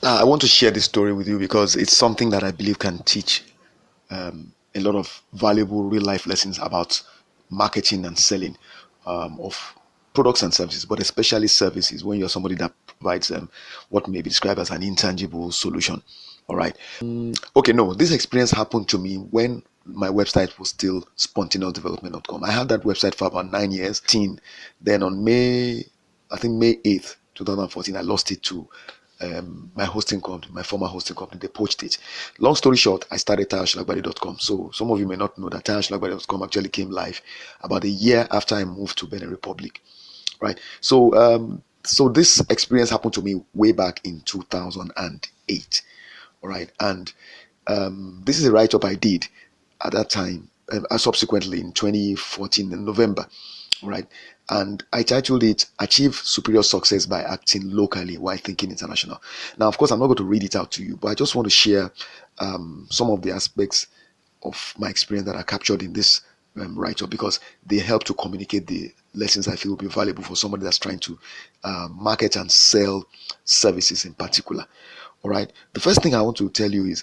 I want to share this story with you because it's something that I believe can teach a lot of valuable real life lessons about marketing and selling of products and services, but especially services when you're somebody that provides what may be described as an intangible solution. All right. Okay, no, this experience happened to me when my website was still spontaneousdevelopment.com. I had that website for about 9 years. Then on I think May 8th, 2014, I lost it to my hosting company, my former hosting company. They poached it. Long story short, I started tayashlagbari.com. So some of you may not know that tayashlagbari.com actually came live about a year after I moved to Benin Republic. Right. So this experience happened to me way back in 2008. All right. And this is a write-up I did at that time, subsequently in 2014 in November. Right. And I titled it Achieve Superior Success by Acting Locally While Thinking International. Now, of course, I'm not going to read it out to you, but I just want to share some of the aspects of my experience that are captured in this write-up because they help to communicate the lessons I feel will be valuable for somebody that's trying to market and sell services in particular. All right. The first thing I want to tell you is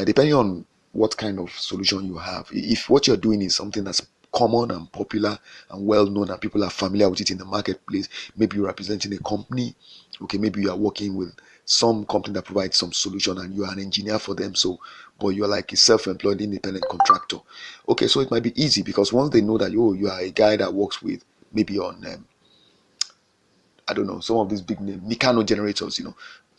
depending on what kind of solution you have, if what you're doing is something that's common and popular and well known and people are familiar with it in the marketplace, maybe you're representing a company, okay, maybe you are working with some company that provides some solution and you are an engineer for them, so but you're like a self-employed independent contractor, okay, so it might be easy because once they know that you are a guy that works with maybe on I don't know, some of these big name Mikano generators,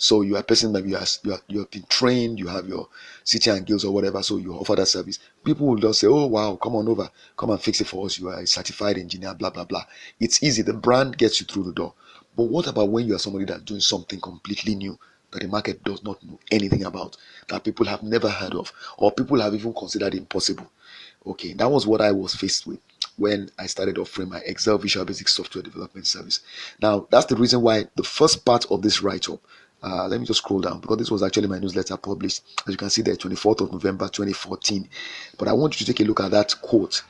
so you are a person that you have been trained, you have your city and guilds or whatever, so you offer that service. People will just say, oh wow, come on over, come and fix it for us, you are a certified engineer, blah blah blah. It's easy, the brand gets you through the door. But what about when you are somebody that's doing something completely new that the market does not know anything about, that people have never heard of, or people have even considered impossible? Okay, that was what I was faced with when I started offering my Excel Visual Basic software development service. Now, that's the reason why the first part of this write-up, let me just scroll down because this was actually my newsletter published, as you can see there, 24th of November 2014. But I want you to take a look at that quote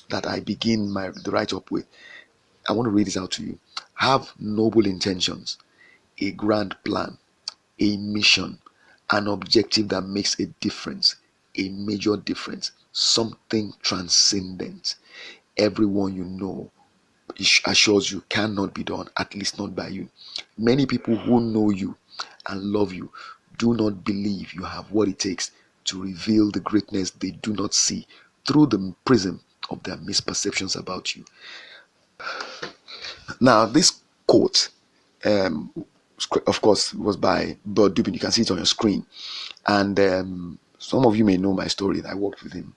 that I begin the write-up with. I want to read this out to you. Have noble intentions, a grand plan, a mission, an objective that makes a difference, a major difference, something transcendent. Everyone you know assures you cannot be done, at least not by you. Many people who know you and love you do not believe you have what it takes to reveal the greatness they do not see through the prism of their misperceptions about you. Now, this quote, of course, was by Burt Dubin. You can see it on your screen. And some of you may know my story. I worked with him,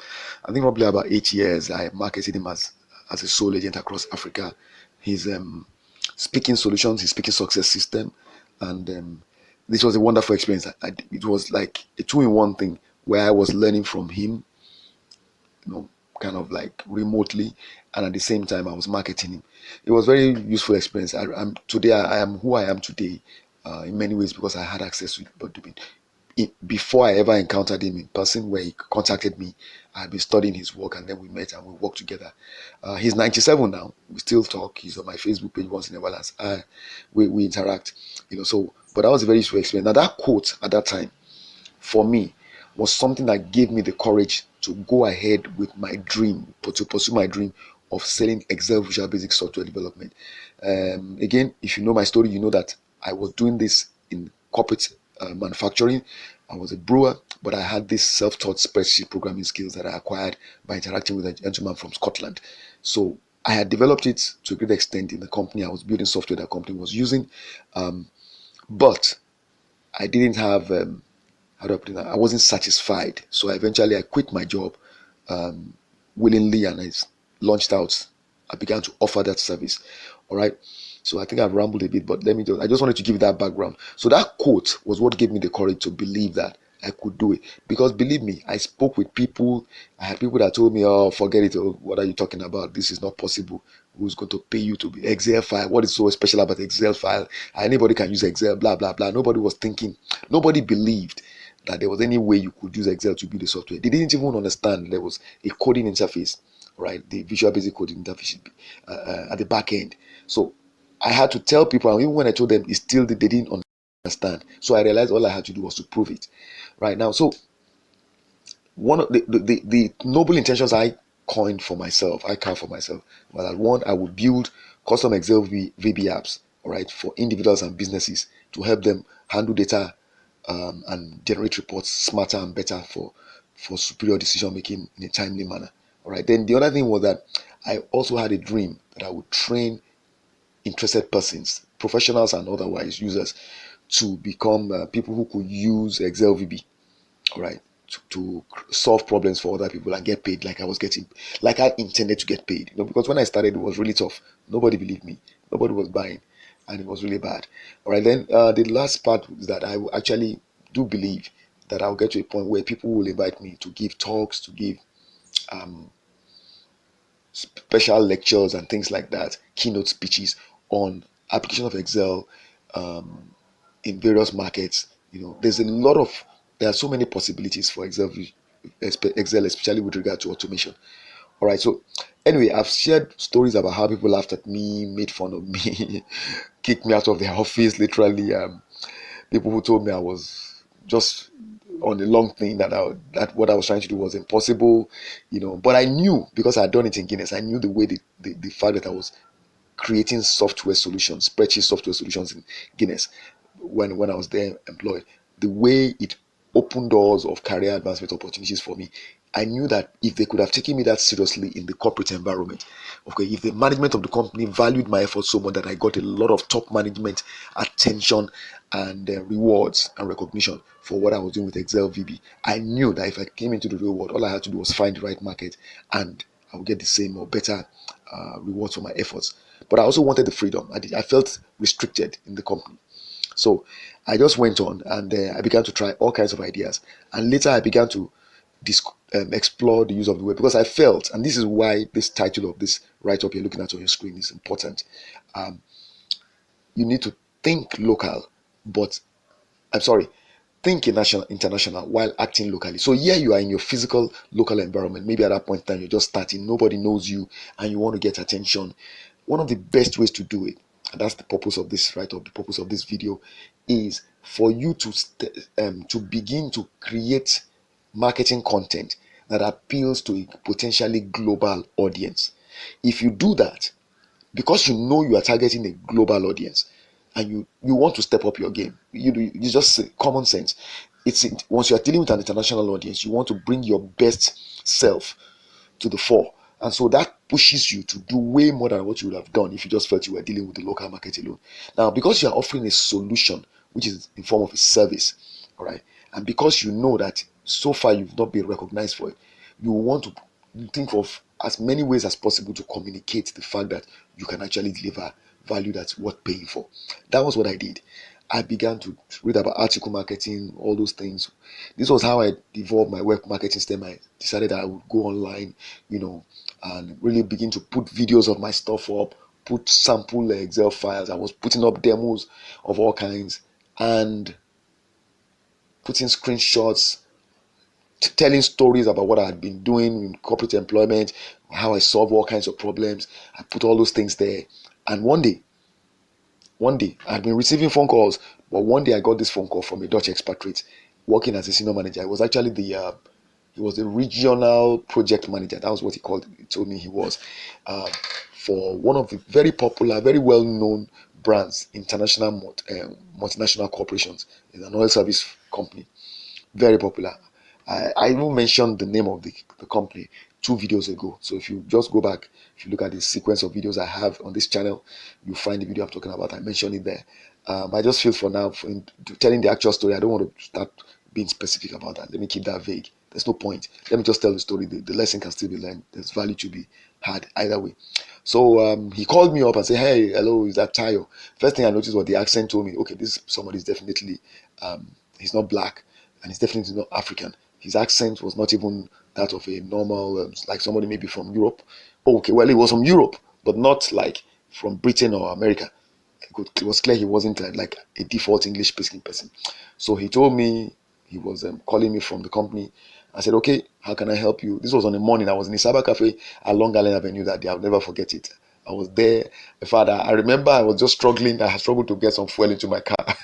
I think probably about 8 years. I marketed him as a sole agent across Africa. His speaking solutions, his speaking success system. And this was a wonderful experience. It was like a two-in-one thing where I was learning from him, kind of like remotely, and at the same time I was marketing him. It was very useful experience. I am who I am today in many ways because I had access to Burt Dubin. Before I ever encountered him in person, where he contacted me, I had been studying his work, and then we met and we worked together. He's 97 now. We still talk. He's on my Facebook page once in a while as we interact. So, but that was a very useful experience. Now that quote at that time, for me, was something that gave me the courage to go ahead with my dream, to pursue my dream of selling Excel Visual Basic software development. Again, if you know my story, you know that I was doing this in corporate manufacturing. I was a brewer, but I had this self-taught spreadsheet programming skills that I acquired by interacting with a gentleman from Scotland. So I had developed it to a great extent in the company. I was building software that company was using, but I didn't have how do I put it? I wasn't satisfied. So eventually I quit my job willingly, and I launched out. I began to offer that service. All right. So I think I've rambled a bit, but I just wanted to give that background. So that quote was what gave me the courage to believe that I could do it. Because believe me, I spoke with people. I had people that told me, oh, forget it. Oh, what are you talking about? This is not possible. Who's going to pay you to be Excel file? What is so special about Excel file? Anybody can use Excel, blah, blah, blah. Nobody was thinking, nobody believed that there was any way you could use Excel to build the software. They didn't even understand there was a coding interface, right? The Visual Basic coding interface at the back end. So I had to tell people, and even when I told them, they didn't understand. understand. So I realized all I had to do was to prove it. Right now, so one of the noble intentions I coined for myself, I carved for myself, was that one, I would build custom ExcelVB apps, all right, for individuals and businesses to help them handle data and generate reports smarter and better for superior decision making in a timely manner. All right. Then the other thing was that I also had a dream that I would train interested persons, professionals and otherwise users, to become people who could use ExcelVB, all right, to solve problems for other people and get paid like I was getting, like I intended to get paid. Because when I started, it was really tough. Nobody believed me. Nobody was buying, and it was really bad. All right, then the last part is that I actually do believe that I'll get to a point where people will invite me to give talks, to give special lectures and things like that, keynote speeches on application of Excel in various markets. There's a lot of there are so many possibilities for Excel, especially with regard to automation. All right. So anyway, I've shared stories about how people laughed at me, made fun of me, kicked me out of their office, literally. People who told me I was just on a long thing, that what I was trying to do was impossible. But I knew, because I had done it in Guinness, I knew the way the fact that I was creating software solutions, spreadsheet software solutions in Guinness when I was there employed, the way it opened doors of career advancement opportunities for me. I knew that if they could have taken me that seriously in the corporate environment, okay, if the management of the company valued my efforts so much that I got a lot of top management attention and rewards and recognition for what I was doing with ExcelVB, I knew that if I came into the real world, all I had to do was find the right market and I would get the same or better rewards for my efforts. But I also wanted the freedom. I felt restricted in the company. So I just went on and I began to try all kinds of ideas. And later I began to explore the use of the web, because I felt, and this is why this title of this write-up you're looking at on your screen is important. You need to think local, but I'm sorry, think international while acting locally. So here you are in your physical local environment. Maybe at that point in time you're just starting, nobody knows you, and you want to get attention. One of the best ways to do it, and that's the purpose of this write-up, the purpose of this video, is for you to begin to create marketing content that appeals to a potentially global audience. If you do that, because you know you are targeting a global audience and you want to step up your game, you just common sense. Once you are dealing with an international audience, you want to bring your best self to the fore, and so that pushes you to do way more than what you would have done if you just felt you were dealing with the local market alone. Now, because you are offering a solution which is in form of a service, all right, and because you know that so far you've not been recognized for it, you want to think of as many ways as possible to communicate the fact that you can actually deliver value that's worth paying for. That was what I did. I began to read about article marketing, all those things. This was how I evolved my web marketing system. I decided I would go online, and really begin to put videos of my stuff up, put sample Excel files. I was putting up demos of all kinds and putting screenshots, telling stories about what I had been doing in corporate employment, how I solve all kinds of problems. I put all those things there. And one day, I had been receiving phone calls, but one day I got this phone call from a Dutch expatriate working as a senior manager. It was actually he was the regional project manager. That was what he told me he was, for one of the very popular, very well-known brands, international multinational corporations. It's an oil service company, very popular. I even mentioned the name of the company 2 videos ago. So if you just go back, if you look at the sequence of videos I have on this channel, you find the video I'm talking about. I mentioned it there. I just feel for now, telling the actual story, I don't want to start being specific about that. Let me keep that vague. There's no point. Let me just tell the story. The lesson can still be learned. There's value to be had either way. So he called me up and said, "Hey, hello, is that Tayo?" First thing I noticed was the accent told me, okay, this somebody is definitely, he's not black and he's definitely not African. His accent was not even that of a normal, like somebody maybe from Europe. Oh, okay, well, he was from Europe, but not like from Britain or America. It was clear he wasn't like a default English speaking person. So he told me he was calling me from the company. I said, "Okay, how can I help you?" This was on the morning. I was in a cyber cafe at Long Island Avenue that day. I'll never forget it. I was there. In fact, I remember I was just struggling. I had struggled to get some fuel into my car.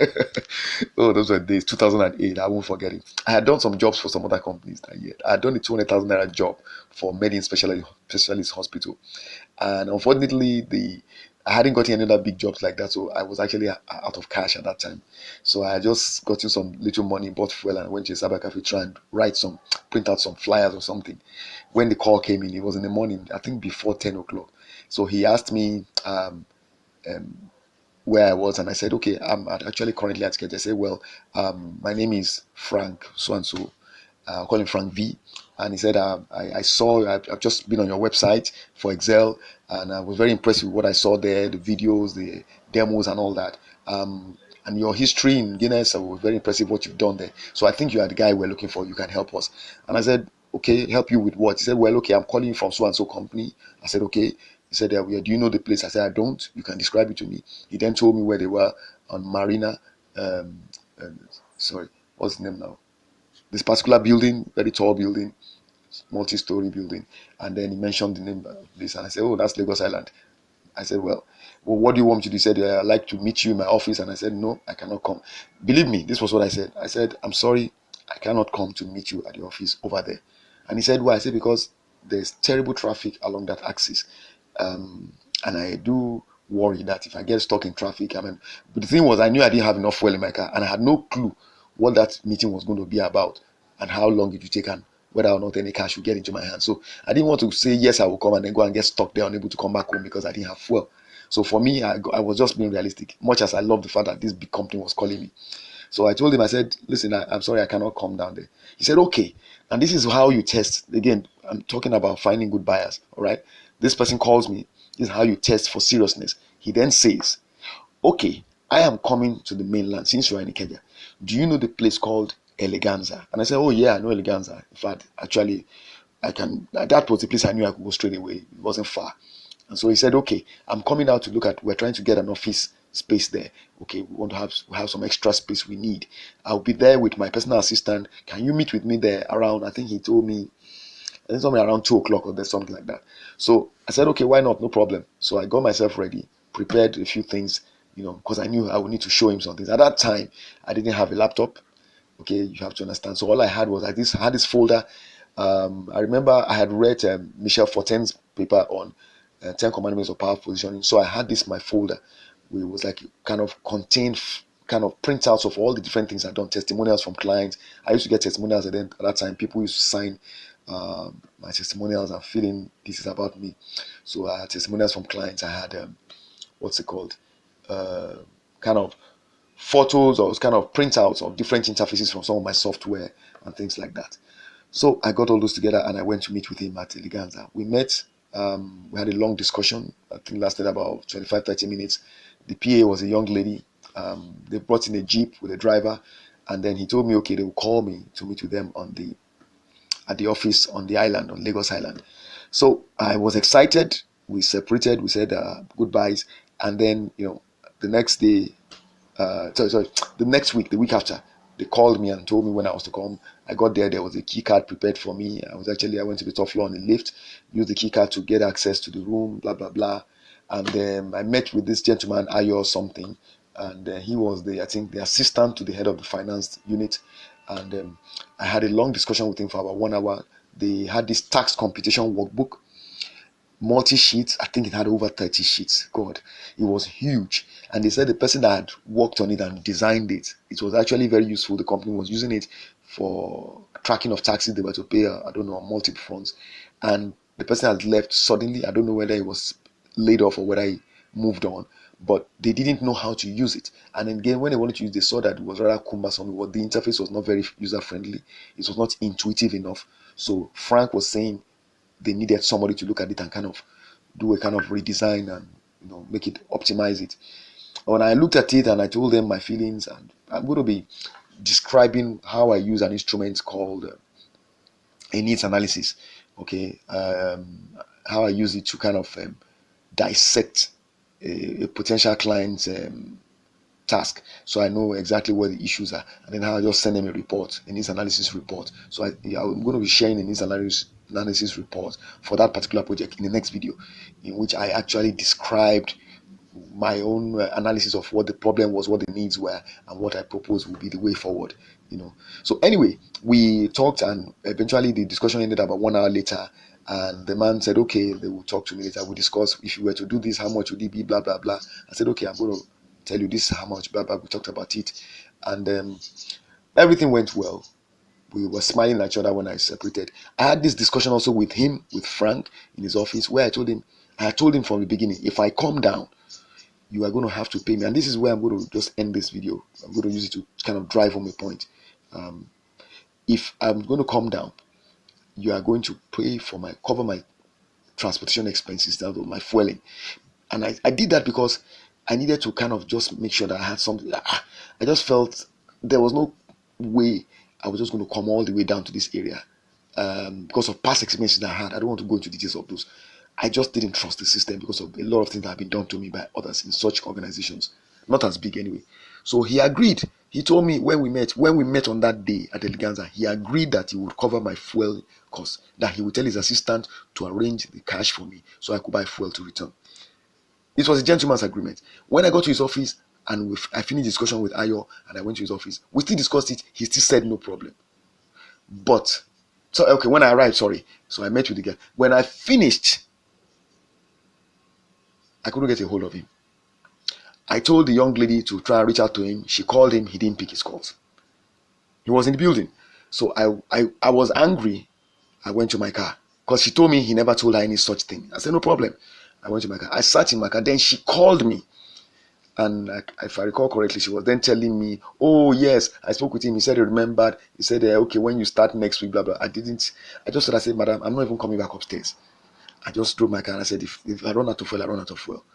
Oh, those were days, 2008. I won't forget it. I had done some jobs for some other companies that year. I had done a 200,000 naira job for Medin Specialist Hospital. And unfortunately, I hadn't gotten any other big jobs like that. So I was actually out of cash at that time. So I had just gotten some little money, bought fuel, and went to a cyber cafe to try and print out some flyers or something. When the call came in, it was in the morning, I think before 10 o'clock. So he asked me where I was, and I said, okay, I'm actually currently at Sketch. I said, well, my name is Frank, so and so. I'll call him Frank V. And he said, I saw, I've just been on your website for Excel, and I was very impressed with what I saw there, the videos, the demos, and all that. And your history in Guinness, I was very impressive what you've done there. So I think you are the guy we're looking for. You can help us. And I said, okay, help you with what? He said, well, okay, I'm calling you from so and so company. I said, okay. He said, do you know the place? I said, I don't. You can describe it to me. He then told me where they were on Marina. Sorry, what's the name now? This particular building, very tall building, multi-story building. And then he mentioned the name of this. And I said, oh, that's Lagos Island. I said, well, what do you want me to do? He said, I'd like to meet you in my office. And I said, no, I cannot come. Believe me, this was what I said. I said, I'm sorry, I cannot come to meet you at the office over there. And he said, why? I said, because there's terrible traffic along that axis. And I do worry that if I get stuck in traffic, but the thing was, I knew I didn't have enough fuel in my car, and I had no clue what that meeting was going to be about and how long it would take and whether or not any cash would get into my hand. So I didn't want to say, yes, I will come and then go and get stuck there, unable to come back home because I didn't have fuel. So for me, I was just being realistic, much as I love the fact that this big company was calling me. So I told him, I said, listen, I'm sorry, I cannot come down there. He said, okay. And this is how you test. Again, I'm talking about finding good buyers. All right. This person calls me. This is how you test for seriousness. He then says, okay, I am coming to the mainland since you are in Kenya. Do you know the place called Eleganza? And I said, oh, yeah, I know Eleganza. In fact, actually, that was the place I knew I could go straight away. It wasn't far. And so he said, okay, I'm coming out to look at, we're trying to get an office space there. Okay, we want to have some extra space we need. I'll be there with my personal assistant. Can you meet with me there around, I think he told me, I think somewhere around 2 o'clock or there's something like that. So I said, okay, why not? No problem. So I got myself ready, prepared a few things, because I knew I would need to show him some things. At that time, I didn't have a laptop. Okay, you have to understand. So all I had was I had this folder. I remember I had read Michel Fortin's paper on 10 Commandments of Power Positioning. So I had this in my folder. It was like kind of contained kind of printouts of all the different things I've done, testimonials from clients. I used to get testimonials, and then at that time people used to sign my testimonials and feeling this is about me. So I had testimonials from clients. I had what's it called? Kind of photos or kind of printouts of different interfaces from some of my software and things like that. So I got all those together and I went to meet with him at Eleganza. We met. We had a long discussion. I think lasted about 25-30 minutes. The PA was a young lady. They brought in a Jeep with a driver, and then he told me, okay, they will call me to meet with them at the office on the island, on Lagos Island. So I was excited. We separated. We said goodbyes, and then the next day, the next week, the week after, they called me and told me when I was to come. I got there. There was a key card prepared for me. I went to the top floor on the lift, used the key card to get access to the room, blah, blah, blah. And then I met with this gentleman, Ayo something. And he was I think the assistant to the head of the finance unit. And I had a long discussion with him for about 1 hour. They had this tax computation workbook, multi-sheets. I think it had over 30 sheets. God, it was huge. And they said the person that had worked on it and designed it, it was actually very useful. The company was using it for tracking of taxes they were to pay, I don't know, on multiple fronts. And the person had left suddenly. I don't know whether he was laid off or whether he moved on, but they didn't know how to use it. And again, when they wanted to use it, they saw that it was rather cumbersome. The interface was not very user-friendly. It was not intuitive enough. So Frank was saying they needed somebody to look at it and kind of do a kind of redesign and make it, optimize it. When I looked at it and I told them my feelings, and I'm going to be describing how I use an instrument called a needs analysis. Okay, how I use it to kind of dissect a potential client's task, so I know exactly what the issues are, and then how I just send them a needs analysis report. So I'm going to be sharing a needs analysis report for that particular project in the next video, in which I actually described my own analysis of what the problem was, what the needs were, and what I proposed would be the way forward. So anyway, we talked, and eventually the discussion ended about 1 hour later. And the man said, okay, they will talk to me later. We'll discuss, if you were to do this, how much would it be, blah, blah, blah. I said, okay, I'm going to tell you this, how much, blah, blah. We talked about it. And everything went well. We were smiling at each other when I separated. I had this discussion also with him, with Frank, in his office, where I had told him from the beginning, if I come down, you are going to have to pay me. And this is where I'm going to just end this video. I'm going to use it to kind of drive home a point. If I'm going to come down, you are going to pay for cover my transportation expenses, that my fueling. And I did that because I needed to kind of just make sure that I had something. I just felt there was no way I was just going to come all the way down to this area because of past experiences that I had. I don't want to go into details of those. I just didn't trust the system because of a lot of things that have been done to me by others in such organizations, not as big anyway. So he agreed. He told me when we met on that day at Eleganza, he agreed that he would cover my fuel cost, that he would tell his assistant to arrange the cash for me so I could buy fuel to return. It was a gentleman's agreement. When I got to his office and I finished discussion with Ayo and I went to his office, we still discussed it. He still said no problem. But, when I arrived, so I met with the guy. When I finished, I couldn't get a hold of him. I told the young lady to try and reach out to him. She called him. He didn't pick his calls. He was in the building. So I was angry. I went to my car because she told me he never told her any such thing. I said, no problem. I went to my car. I sat in my car. Then she called me. And if I recall correctly, she was then telling me, oh, yes, I spoke with him. He said he remembered. He said, okay, when you start next week, blah, blah. I said, madam, I'm not even coming back upstairs. I just drove my car and I said, if I run out of fuel, I run out of fuel.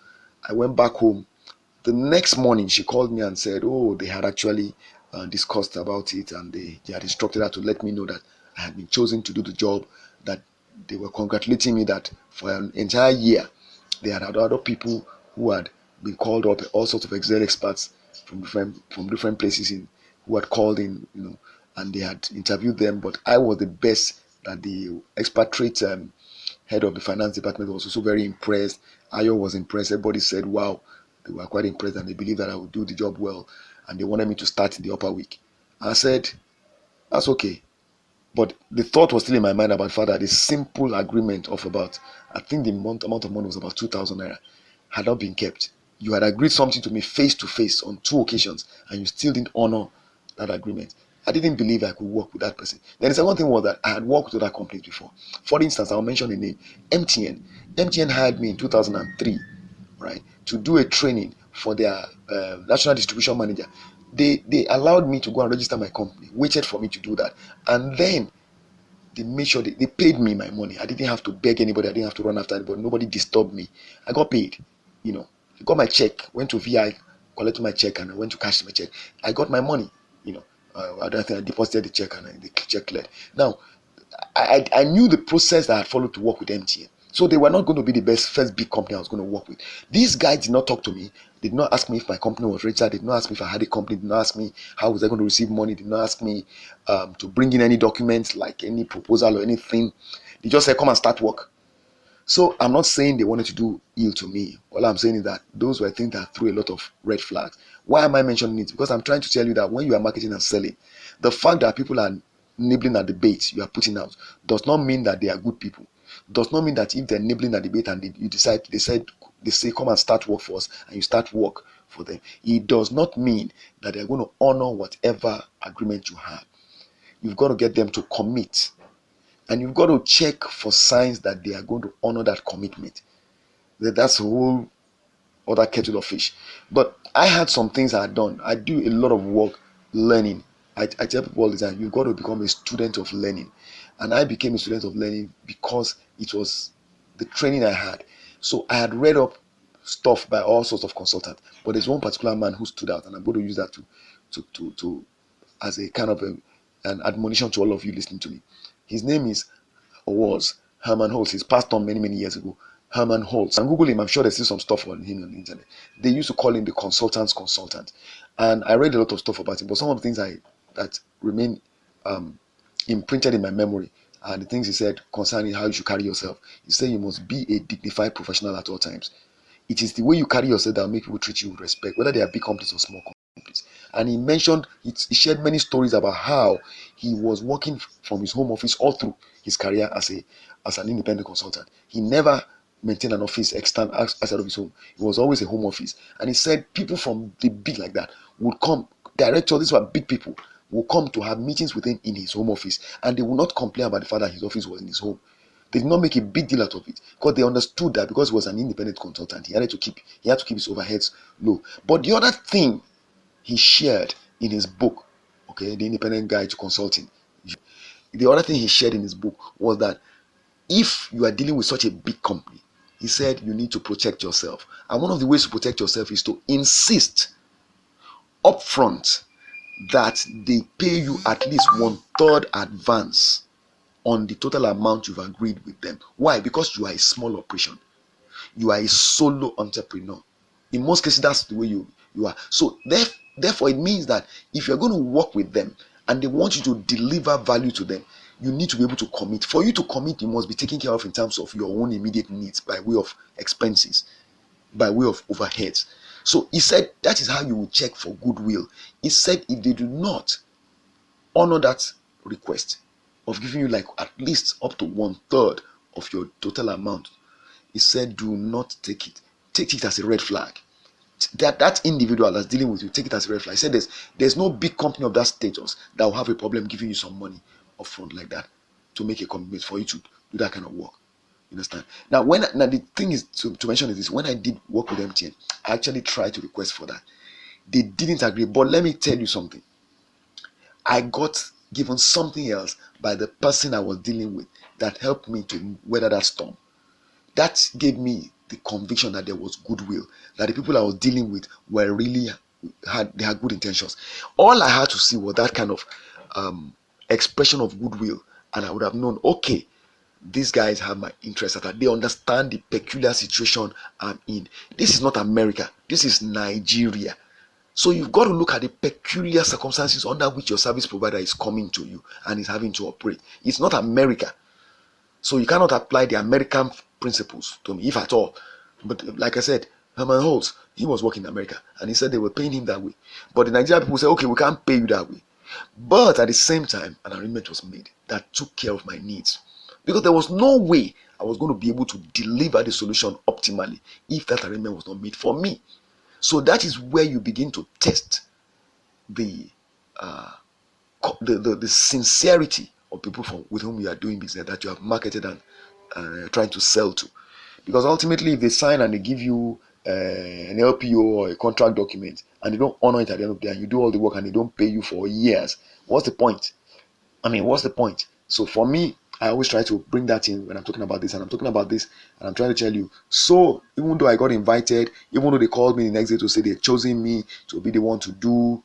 I went back home. The next morning, she called me and said, oh, they had actually discussed about it, and they had instructed her to let me know that I had been chosen to do the job, that they were congratulating me that for an entire year, they had other people who had been called up, all sorts of Excel experts from different places who had called in, and they had interviewed them, but I was the best. That the expatriate head of the finance department was also very impressed. Ayo was impressed. Everybody said, wow, they were quite impressed and they believed that I would do the job well, and they wanted me to start in the upper week. I said, that's okay. But the thought was still in my mind about father. The simple agreement of about, I think the amount of money was about 2,000 naira, had not been kept. You had agreed something to me face to face on 2 occasions, and you still didn't honor that agreement. I didn't believe I could work with that person. Then the second thing was that I had worked with other companies before. For instance, I'll mention the name MTN. MTN hired me in 2003, right, to do a training for their national distribution manager. They allowed me to go and register my company, waited for me to do that, and then they made sure they paid me my money. I didn't have to beg anybody. I didn't have to run after anybody. Nobody disturbed me. I got paid. I got my check, went to VI, collected my check, and I went to cash my check. I got my money. I don't think I deposited the check and the check cleared. Now, I knew the process that I had followed to work with MTN. So they were not going to be the first big company I was going to work with. These guys did not talk to me. They did not ask me if my company was registered. They did not ask me if I had a company. They did not ask me how was I going to receive money. They did not ask me to bring in any documents, like any proposal or anything. They just said, come and start work. So I'm not saying they wanted to do ill to me. All I'm saying is that those were things that threw a lot of red flags. Why am I mentioning it? Because I'm trying to tell you that when you are marketing and selling, the fact that people are nibbling at the bait you are putting out does not mean that they are good people. Does not mean that if they're nibbling at the bait and they say come and start work for us, and you start work for them, it does not mean that they're going to honor whatever agreement you have. You've got to get them to commit. And you've got to check for signs that they are going to honor that commitment. That's a whole other kettle of fish. But I had some things I had done. I do a lot of work learning. I tell people all the time, you've got to become a student of learning. And I became a student of learning because it was the training I had. So I had read up stuff by all sorts of consultants. But there's one particular man who stood out, and I'm going to use that to as a kind of an admonition to all of you listening to me. His name is, or was, Herman Holtz. He's passed on many, many years ago. Herman Holtz. And Google him. I'm sure there's still some stuff on him on the internet. They used to call him the consultant's consultant. And I read a lot of stuff about him. But some of the things that remain imprinted in my memory and the things he said concerning how you should carry yourself. He said you must be a dignified professional at all times. It is the way you carry yourself that will make people treat you with respect, whether they are big companies or small companies. And he mentioned, he shared many stories about how he was working from his home office all through his career as an independent consultant. He never maintained an office external outside of his home. It was always a home office. And he said people from the big like that would come, directors, these were big people, will come to have meetings with him in his home office, and they will not complain about the fact that his office was in his home. They did not make a big deal out of it because they understood that because he was an independent consultant, he had to keep his overheads low. But the other thing he shared in his book, okay, The Independent Guide to Consulting, the other thing he shared in his book was that if you are dealing with such a big company, he said you need to protect yourself. And one of the ways to protect yourself is to insist upfront that they pay you at least 1/3 advance on the total amount you've agreed with them. Why? Because you are a small operation. You are a solo entrepreneur. In most cases, that's the way you are. So therefore, it means that if you're going to work with them and they want you to deliver value to them, you need to be able to commit. For you to commit, you must be taken care of in terms of your own immediate needs by way of expenses, by way of overheads. So he said that is how you will check for goodwill. He said if they do not honor that request of giving you like at least up to 1/3 of your total amount, he said do not take it. Take it as a red flag. That individual that's dealing with you, take it as a red flag. He said there's no big company of that status that will have a problem giving you some money upfront like that to make a commitment for you to do that kind of work. You understand? Now the thing is to mention is this: when I did work with MTN, I actually tried to request for that. They didn't agree. But let me tell you something. I got given something else by the person I was dealing with that helped me to weather that storm. That gave me the conviction that there was goodwill, that the people I was dealing with were really had good intentions. All I had to see was that kind of expression of goodwill, and I would have known, okay, these guys have my interest, that they understand the peculiar situation I'm in. This is not America, this is Nigeria. So you've got to look at the peculiar circumstances under which your service provider is coming to you and is having to operate. It's not America. So you cannot apply the American principles to me, if at all. But like I said, Herman Holtz, he was working in America, and he said they were paying him that way. But the Nigerian people say, okay, we can't pay you that way. But at the same time, an arrangement was made that took care of my needs. Because there was no way I was going to be able to deliver the solution optimally if that arrangement was not made for me. So that is where you begin to test the sincerity of people with whom you are doing business, that you have marketed and trying to sell to. Because ultimately, if they sign and they give you an LPO or a contract document and they don't honor it at the end of the day, and you do all the work and they don't pay you for years, what's the point? What's the point? So for me, I always try to bring that in when I'm talking about this, and I'm talking about this, and I'm trying to tell you. So even though I got invited, even though they called me the next day to say they've chosen me to be the one to do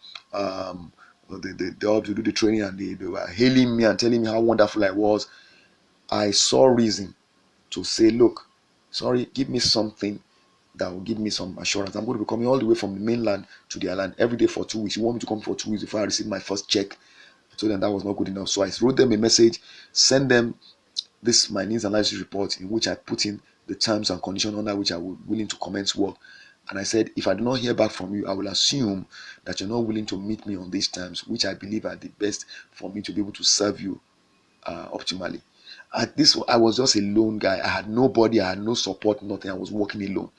the job, to do the training, and they were hailing me and telling me how wonderful I was, I saw reason to say, look, sorry, give me something that will give me some assurance. I'm going to be coming all the way from the mainland to the island every day for 2 weeks. You want me to come for 2 weeks before I receive my first check? I told them that was not good enough. So I wrote them a message, send them my needs analysis report, in which I put in the terms and conditions under which I was willing to commence work. And I said, if I do not hear back from you, I will assume that you're not willing to meet me on these terms, which I believe are the best for me to be able to serve you optimally. At this, I was just a lone guy. I had nobody, I had no support, nothing. I was working alone.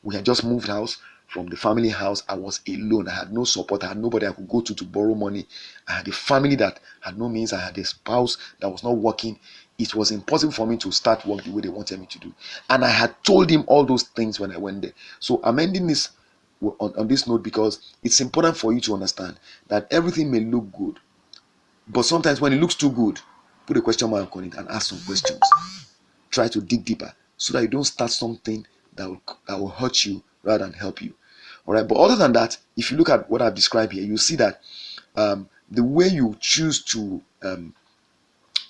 We had just moved house from the family house. I was alone. I had no support. I had nobody I could go to borrow money. I had a family that had no means. I had a spouse that was not working. It was impossible for me to start work the way they wanted me to do. And I had told him all those things when I went there. So I'm ending this on this note because it's important for you to understand that everything may look good, but sometimes when it looks too good, put a question mark on it and ask some questions. Try to dig deeper so that you don't start something that will hurt you rather than help you. All right. But other than that, if you look at what I've described here, you see that the way you choose to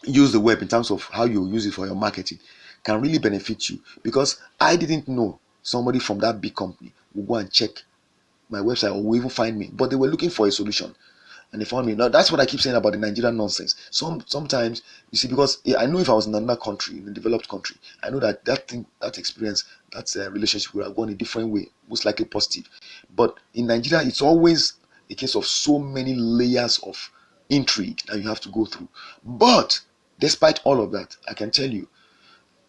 use the web in terms of how you use it for your marketing can really benefit you. Because I didn't know somebody from that big company will go and check my website or will even find me, but they were looking for a solution. and they found me. Now that's what I keep saying about the Nigerian nonsense. Sometimes you see, because I know if I was in another country, in a developed country, I know that that experience, that relationship would have gone a different way, most likely positive. But in Nigeria, it's always a case of so many layers of intrigue that you have to go through. But despite all of that, I can tell you,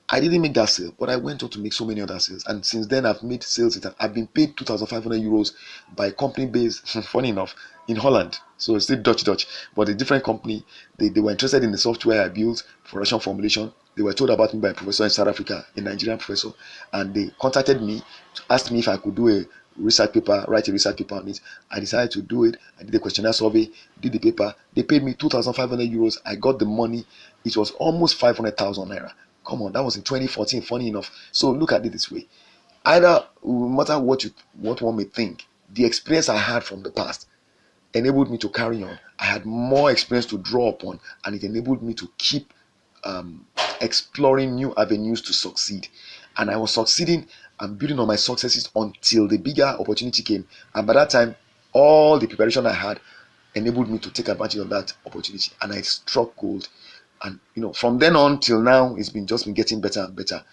I didn't make that sale, but I went on to make so many other sales. And since then, I've made sales. I've been paid 2,500 euros by a company based, funny enough, in Holland. So it's still Dutch, but a different company. They were interested in the software I built for Russian formulation. They were told about me by a professor in South Africa, a Nigerian professor, and they contacted me to ask me if I could do a research paper, write a research paper on it. I decided to do it. I did a questionnaire survey, did the paper. They paid me 2,500 euros. I got the money. It was almost 500,000 naira. Come on, that was in 2014, funny enough. So look at it this way. Either, no matter what one may think, the experience I had from the past enabled me to carry on. I had more experience to draw upon, and it enabled me to keep exploring new avenues to succeed. And I was succeeding and building on my successes until the bigger opportunity came. And by that time, all the preparation I had enabled me to take advantage of that opportunity, and I struck gold. And from then on till now, it's been getting better and better.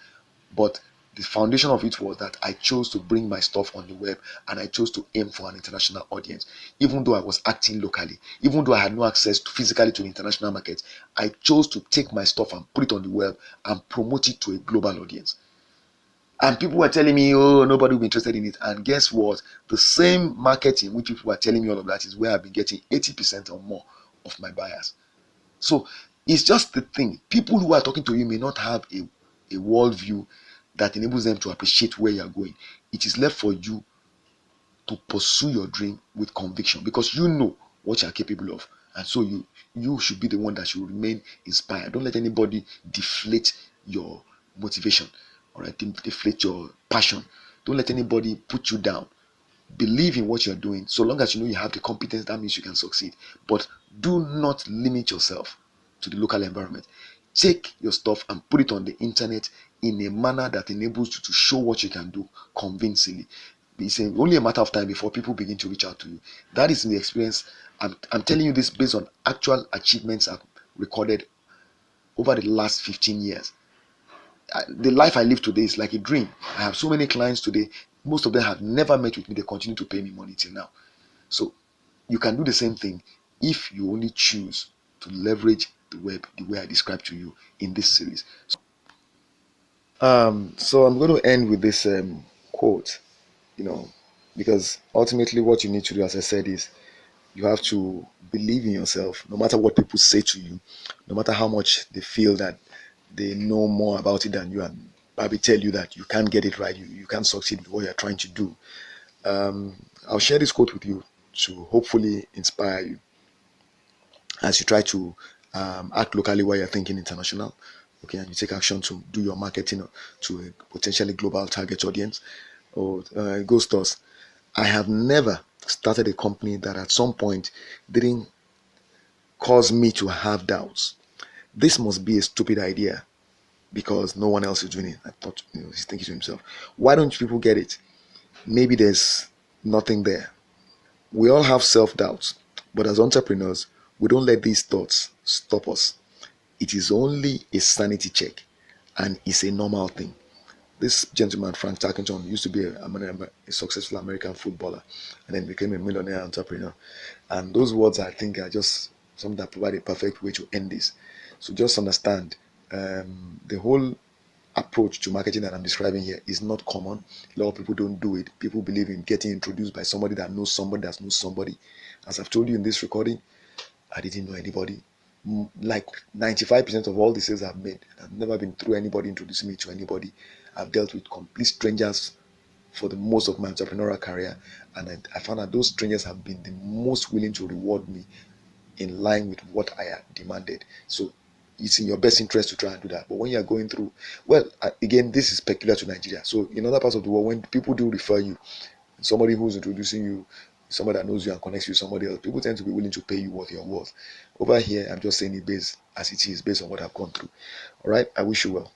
But the foundation of it was that I chose to bring my stuff on the web, and I chose to aim for an international audience. Even though I was acting locally, even though I had no access physically to the international market, I chose to take my stuff and put it on the web and promote it to a global audience. And people were telling me, oh, nobody will be interested in it. And guess what? The same marketing which people were telling me all of that is where I've been getting 80% or more of my buyers. So it's just the thing. People who are talking to you may not have a worldview that enables them to appreciate where you are going. It is left for you to pursue your dream with conviction, because you know what you are capable of. And so you should be the one that should remain inspired. Don't let anybody deflate your motivation, all right? Deflate your passion. Don't let anybody put you down. Believe in what you're doing. So long as you know you have the competence, that means you can succeed. But do not limit yourself to the local environment. Take your stuff and put it on the internet in a manner that enables you to show what you can do convincingly. It's only a matter of time before people begin to reach out to you. That is the experience. I'm telling you this based on actual achievements I've recorded over the last 15 years. The life I live today is like a dream. I have so many clients today. Most of them have never met with me. They continue to pay me money till now. So you can do the same thing if you only choose to leverage the web the way I described to you in this series. So I'm going to end with this quote, because ultimately what you need to do, as I said, is you have to believe in yourself, no matter what people say to you, no matter how much they feel that they know more about it than you, and probably tell you that you can't get it right, you can't succeed with what you're trying to do. I'll share this quote with you to hopefully inspire you as you try to act locally while you're thinking international. Okay, and you take action to do your marketing to a potentially global target audience. It goes thus: I have never started a company that at some point didn't cause me to have doubts. This must be a stupid idea because no one else is doing it. I thought, he's thinking to himself, why don't people get it? Maybe there's nothing there. We all have self-doubts, but as entrepreneurs, we don't let these thoughts stop us. It is only a sanity check, and it's a normal thing. This gentleman, Frank Tarkenton, used to be a successful American footballer and then became a millionaire entrepreneur. And those words, I think, are just something that provide a perfect way to end this. So just understand, the whole approach to marketing that I'm describing here is not common. A lot of people don't do it. People believe in getting introduced by somebody that knows somebody that knows somebody. As I've told you in this recording, I didn't know anybody. Like 95% of all the sales I've made, I've never been through anybody introducing me to anybody. I've dealt with complete strangers for the most of my entrepreneurial career, and I found that those strangers have been the most willing to reward me in line with what I had demanded. So it's in your best interest to try and do that. But when you're going through, well, again, this is peculiar to Nigeria. So in other parts of the world, when people do refer you, somebody who's introducing you, somebody that knows you and connects you with somebody else, people tend to be willing to pay you what you're worth. Over here, I'm just saying it based as it is, based on what I've gone through. All right, I wish you well.